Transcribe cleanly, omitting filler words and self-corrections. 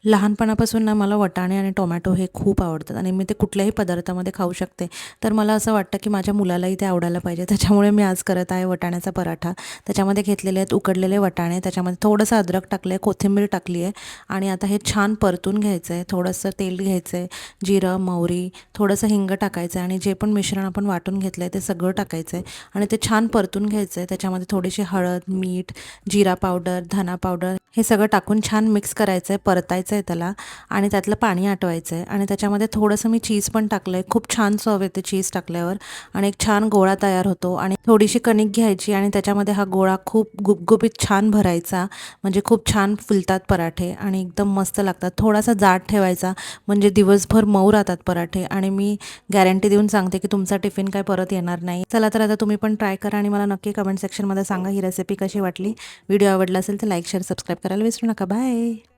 लहानपणापासून ना मला वाटाणे आणि टोमॅटो हे खूप आवडतात आणि मी ते कुठल्याही पदार्थामध्ये खाऊ शकते. तर मला असं वाटतं की माझ्या मुलालाही ते आवडायला पाहिजे. त्याच्यामुळे मी आज करत आहे वाटाण्याचा पराठा. त्याच्यामध्ये घेतलेले आहेत उकडलेले वाटाणे, त्याच्यामध्ये थोडंसं अद्रक टाकलं आहे, कोथिंबीर टाकली आहे आणि आता हे छान परतून घ्यायचं आहे. थोडंसं तेल घ्यायचं आहे, जिरं, मोहरी, थोडंसं हिंग टाकायचं आहे आणि जे पण मिश्रण आपण वाटून घेतलं आहे ते सगळं टाकायचं आहे आणि ते छान परतून घ्यायचं आहे. त्याच्यामध्ये थोडीशी हळद, मीठ, जिरा पावडर, धना पावडर हे सगळं टाकून छान मिक्स करायचं आहे, परतायचं आहे त्याला आणि त्यातलं पाणी आटवायचं आहे आणि त्याच्यामध्ये थोडंसं मी चीज पण टाकलं आहे. खूप छान चव येते चीज टाकल्यावर आणि एक छान गोळा तयार होतो आणि थोडीशी कणिक घ्यायची आणि त्याच्यामध्ये हा गोळा खूप गुबगुबीत छान भरायचा, म्हणजे खूप छान फुलतात पराठे आणि एकदम मस्त लागतात. थोडासा जाड ठेवायचा म्हणजे दिवसभर मऊ राहतात पराठे आणि मी गॅरंटी देऊन सांगते की तुमचा टिफिन काय परत येणार नाही. चला तर आता तुम्ही पण ट्राय करा आणि मला नक्की कमेंट सेक्शनमध्ये सांगा ही रेसिपी कशी वाटली. व्हिडिओ आवडला असेल तर लाईक, शेअर, सबस्क्राईब करायला विसरू नका. बाय.